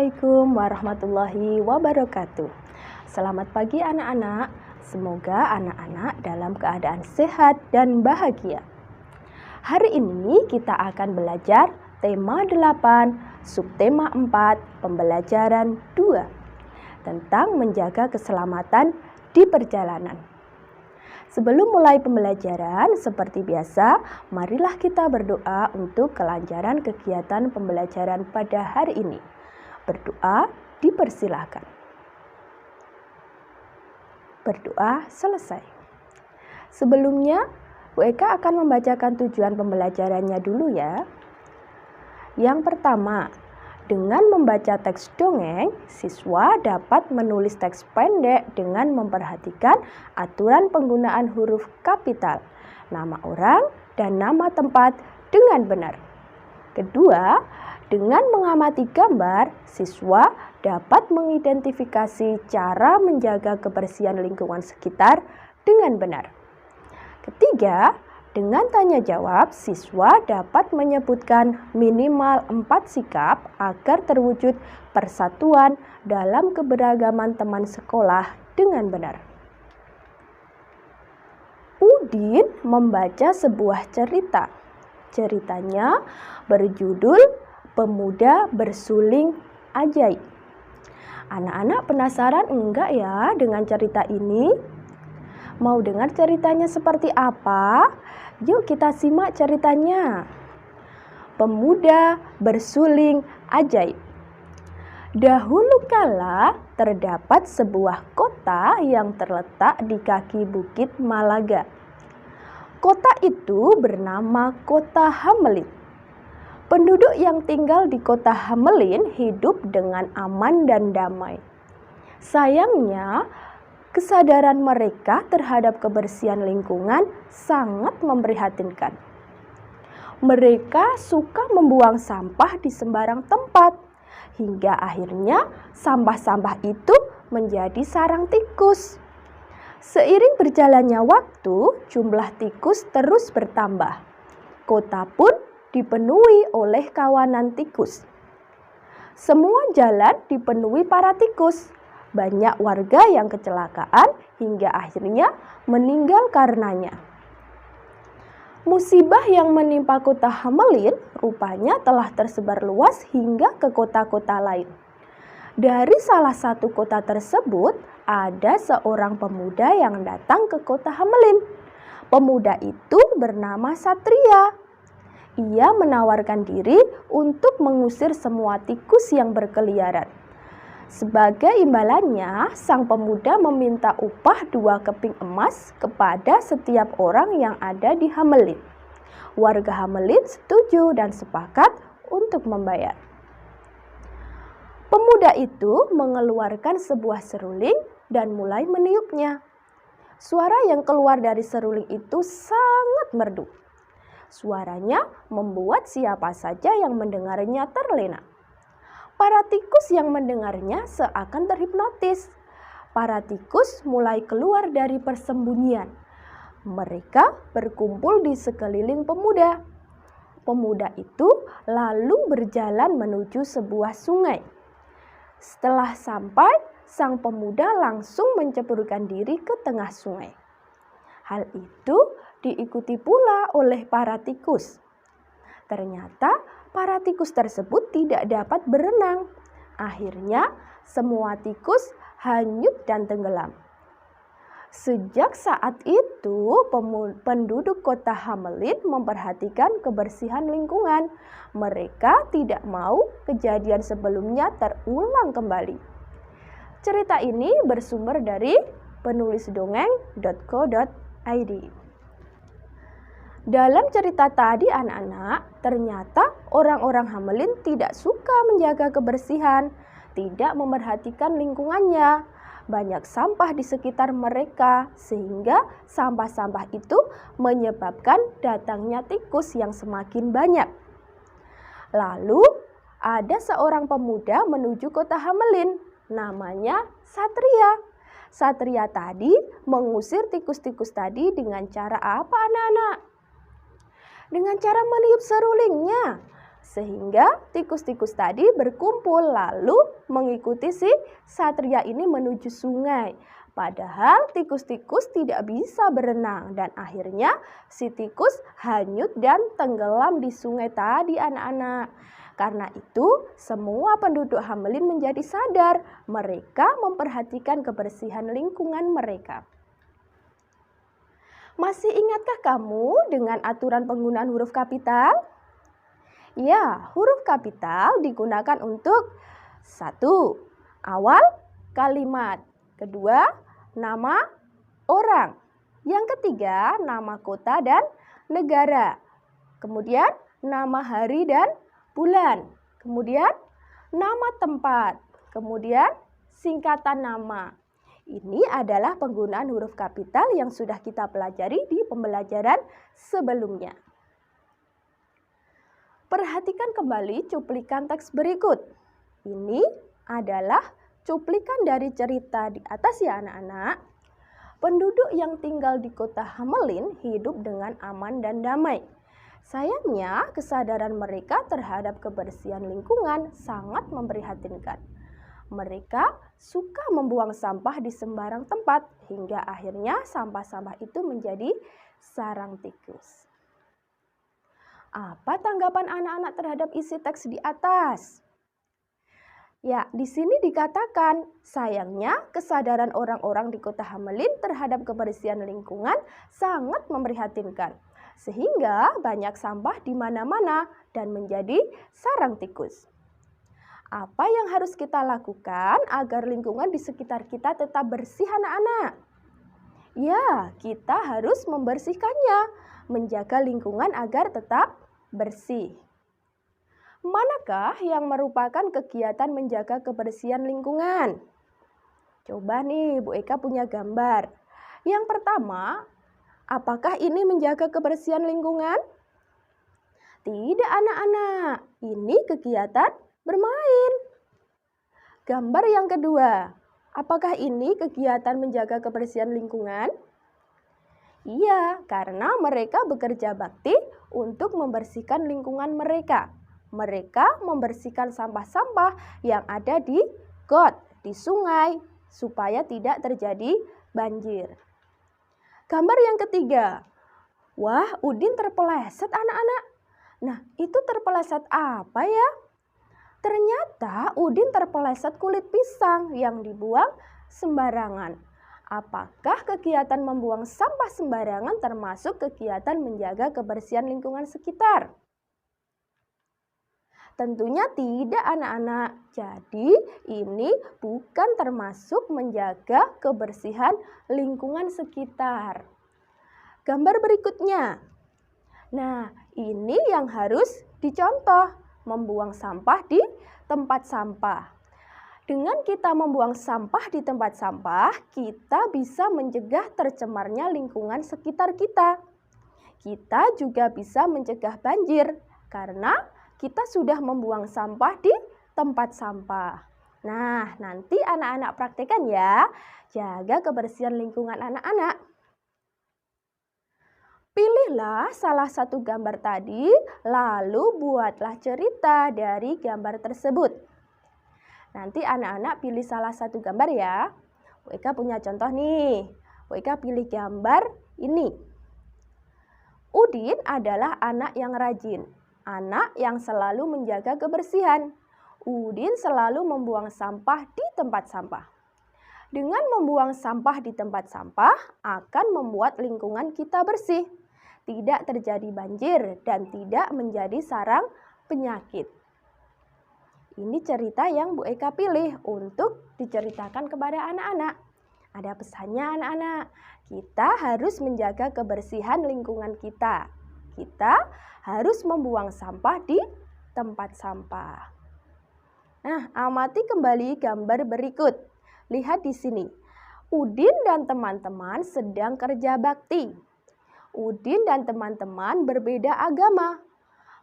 Assalamualaikum warahmatullahi wabarakatuh. Selamat pagi anak-anak. Semoga anak-anak dalam keadaan sehat dan bahagia. Hari ini kita akan belajar tema 8, subtema 4, pembelajaran 2 tentang menjaga keselamatan di perjalanan. Sebelum mulai pembelajaran, seperti biasa, marilah kita berdoa untuk kelancaran kegiatan pembelajaran pada hari ini. Berdoa dipersilahkan. Berdoa selesai. Sebelumnya, Bu Eka akan membacakan tujuan pembelajarannya dulu ya. Yang pertama, dengan membaca teks dongeng, siswa dapat menulis teks pendek dengan memperhatikan aturan penggunaan huruf kapital, nama orang, dan nama tempat dengan benar. Kedua, dengan mengamati gambar, siswa dapat mengidentifikasi cara menjaga kebersihan lingkungan sekitar dengan benar. Ketiga, dengan tanya jawab, siswa dapat menyebutkan minimal 4 sikap agar terwujud persatuan dalam keberagaman teman sekolah dengan benar. Udin membaca sebuah cerita. Ceritanya berjudul Pemuda Bersuling Ajaib. Anak-anak penasaran enggak ya dengan cerita ini? Mau dengar ceritanya seperti apa? Yuk kita simak ceritanya. Pemuda Bersuling Ajaib. Dahulu kala terdapat sebuah kota yang terletak di kaki Bukit Malaga. Kota itu bernama Kota Hamelin. Penduduk yang tinggal di Kota Hamelin hidup dengan aman dan damai. Sayangnya, kesadaran mereka terhadap kebersihan lingkungan sangat memprihatinkan. Mereka suka membuang sampah di sembarang tempat, hingga akhirnya sampah-sampah itu menjadi sarang tikus. Seiring berjalannya waktu, jumlah tikus terus bertambah. Kota pun dipenuhi oleh kawanan tikus. Semua jalan dipenuhi para tikus. Banyak warga yang kecelakaan hingga akhirnya meninggal karenanya. Musibah yang menimpa Kota Hamelin rupanya telah tersebar luas hingga ke kota-kota lain. Dari salah satu kota tersebut, ada seorang pemuda yang datang ke Kota Hamelin. Pemuda itu bernama Satria. Ia menawarkan diri untuk mengusir semua tikus yang berkeliaran. Sebagai imbalannya, sang pemuda meminta upah 2 keping emas kepada setiap orang yang ada di Hamelin. Warga Hamelin setuju dan sepakat untuk membayar. Pemuda itu mengeluarkan sebuah seruling dan mulai meniupnya. Suara yang keluar dari seruling itu sangat merdu. Suaranya membuat siapa saja yang mendengarnya terlena. Para tikus yang mendengarnya seakan terhipnotis. Para tikus mulai keluar dari persembunyian. Mereka berkumpul di sekeliling pemuda. Pemuda itu lalu berjalan menuju sebuah sungai. Setelah sampai, sang pemuda langsung menceburkan diri ke tengah sungai. Hal itu diikuti pula oleh para tikus. Ternyata para tikus tersebut tidak dapat berenang. Akhirnya semua tikus hanyut dan tenggelam. Sejak saat itu penduduk Kota Hamelin memperhatikan kebersihan lingkungan. Mereka tidak mau kejadian sebelumnya terulang kembali. Cerita ini bersumber dari penulisdongeng.co.id. Dalam cerita tadi anak-anak, ternyata orang-orang Hamelin tidak suka menjaga kebersihan, tidak memperhatikan lingkungannya. Banyak sampah di sekitar mereka, sehingga sampah-sampah itu menyebabkan datangnya tikus yang semakin banyak. Lalu, ada seorang pemuda menuju Kota Hamelin, namanya Satria. Satria tadi mengusir tikus-tikus tadi dengan cara apa anak-anak? Dengan cara meniup serulingnya. Sehingga tikus-tikus tadi berkumpul lalu mengikuti si satria ini menuju sungai. Padahal tikus-tikus tidak bisa berenang dan akhirnya si tikus hanyut dan tenggelam di sungai tadi anak-anak. Karena itu semua penduduk Hamelin menjadi sadar mereka memperhatikan kebersihan lingkungan mereka. Masih ingatkah kamu dengan aturan penggunaan huruf kapital? Ya, huruf kapital digunakan untuk 1. Awal kalimat. 2. Nama orang. Yang ketiga, nama kota dan negara. Kemudian, nama hari dan bulan. Kemudian, nama tempat. Kemudian, singkatan nama. Ini adalah penggunaan huruf kapital yang sudah kita pelajari di pembelajaran sebelumnya. Perhatikan kembali cuplikan teks berikut. Ini adalah cuplikan dari cerita di atas ya anak-anak. Penduduk yang tinggal di kota Hamelin hidup dengan aman dan damai. Sayangnya kesadaran mereka terhadap kebersihan lingkungan sangat memprihatinkan. Mereka suka membuang sampah di sembarang tempat hingga akhirnya sampah-sampah itu menjadi sarang tikus. Apa tanggapan anak-anak terhadap isi teks di atas? Ya, di sini dikatakan, sayangnya kesadaran orang-orang di kota Hamelin terhadap kebersihan lingkungan sangat memprihatinkan. Sehingga banyak sampah di mana-mana dan menjadi sarang tikus. Apa yang harus kita lakukan agar lingkungan di sekitar kita tetap bersih anak-anak? Ya, kita harus membersihkannya, menjaga lingkungan agar tetap bersih. Manakah yang merupakan kegiatan menjaga kebersihan lingkungan? Coba nih, Bu Eka punya gambar. Yang pertama, apakah ini menjaga kebersihan lingkungan? Tidak anak-anak, ini kegiatan bermain. Gambar yang kedua, apakah ini kegiatan menjaga kebersihan lingkungan? Iya, karena mereka bekerja bakti untuk membersihkan lingkungan mereka. Mereka membersihkan sampah-sampah yang ada di got, di sungai, supaya tidak terjadi banjir. Gambar yang ketiga. Wah, Udin terpeleset anak-anak. Nah, itu terpeleset apa ya? Ternyata Udin terpeleset kulit pisang yang dibuang sembarangan. Apakah kegiatan membuang sampah sembarangan termasuk kegiatan menjaga kebersihan lingkungan sekitar? Tentunya tidak anak-anak. Jadi ini bukan termasuk menjaga kebersihan lingkungan sekitar. Gambar berikutnya. Nah, ini yang harus dicontoh, membuang sampah di tempat sampah. Dengan kita membuang sampah di tempat sampah, kita bisa mencegah tercemarnya lingkungan sekitar kita. Kita juga bisa mencegah banjir karena kita sudah membuang sampah di tempat sampah. Nah, nanti anak-anak praktekkan ya. Jaga kebersihan lingkungan anak-anak. Pilihlah salah satu gambar tadi, lalu buatlah cerita dari gambar tersebut. Nanti anak-anak pilih salah satu gambar ya. Bu Eka punya contoh nih. Bu Eka pilih gambar ini. Udin adalah anak yang rajin. Anak yang selalu menjaga kebersihan. Udin selalu membuang sampah di tempat sampah. Dengan membuang sampah di tempat sampah akan membuat lingkungan kita bersih. Tidak terjadi banjir dan tidak menjadi sarang penyakit. Ini cerita yang Bu Eka pilih untuk diceritakan kepada anak-anak. Ada pesannya anak-anak, kita harus menjaga kebersihan lingkungan kita. Kita harus membuang sampah di tempat sampah. Nah, amati kembali gambar berikut. Lihat di sini. Udin dan teman-teman sedang kerja bakti. Udin dan teman-teman berbeda agama.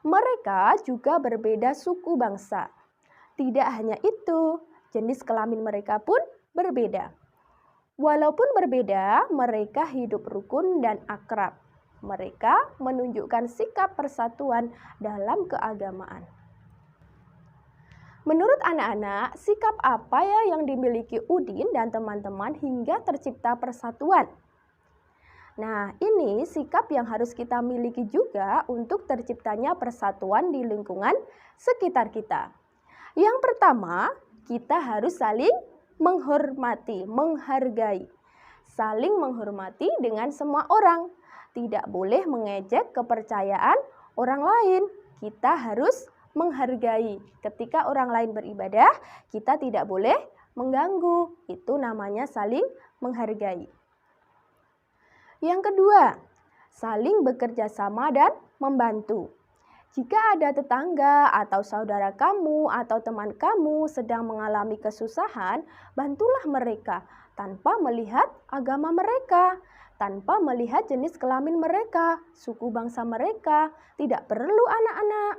Mereka juga berbeda suku bangsa. Tidak hanya itu, jenis kelamin mereka pun berbeda. Walaupun berbeda, mereka hidup rukun dan akrab. Mereka menunjukkan sikap persatuan dalam keagamaan. Menurut anak-anak, sikap apa ya yang dimiliki Udin dan teman-teman hingga tercipta persatuan? Nah, ini sikap yang harus kita miliki juga untuk terciptanya persatuan di lingkungan sekitar kita. Yang pertama, kita harus saling menghormati, menghargai. Saling menghormati dengan semua orang. Tidak boleh mengejek kepercayaan orang lain. Kita harus menghargai. Ketika orang lain beribadah, kita tidak boleh mengganggu. Itu namanya saling menghargai. Yang kedua, saling bekerja sama dan membantu. Jika ada tetangga atau saudara kamu atau teman kamu sedang mengalami kesusahan, bantulah mereka tanpa melihat agama mereka, tanpa melihat jenis kelamin mereka, suku bangsa mereka. Tidak perlu anak-anak.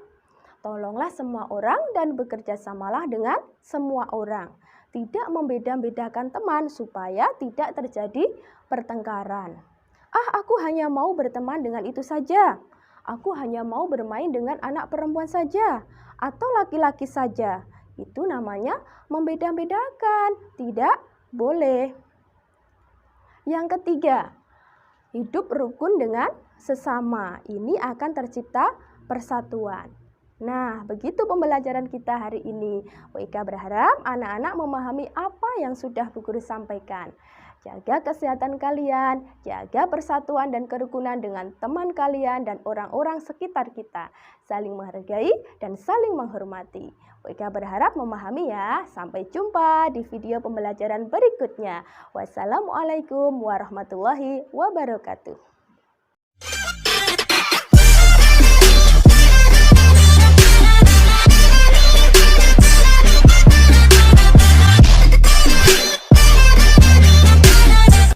Tolonglah semua orang dan bekerja samalah dengan semua orang. Tidak membeda-bedakan teman supaya tidak terjadi pertengkaran. Aku hanya mau berteman dengan itu saja. Aku hanya mau bermain dengan anak perempuan saja atau laki-laki saja. Itu namanya membeda-bedakan. Tidak boleh. Yang ketiga, hidup rukun dengan sesama. Ini akan tercipta persatuan. Nah, begitu pembelajaran kita hari ini. WIK berharap anak-anak memahami apa yang sudah Bu Guru sampaikan. Jaga kesehatan kalian, jaga persatuan dan kerukunan dengan teman kalian dan orang-orang sekitar kita. Saling menghargai dan saling menghormati. WIK berharap memahami ya. Sampai jumpa di video pembelajaran berikutnya. Wassalamualaikum warahmatullahi wabarakatuh.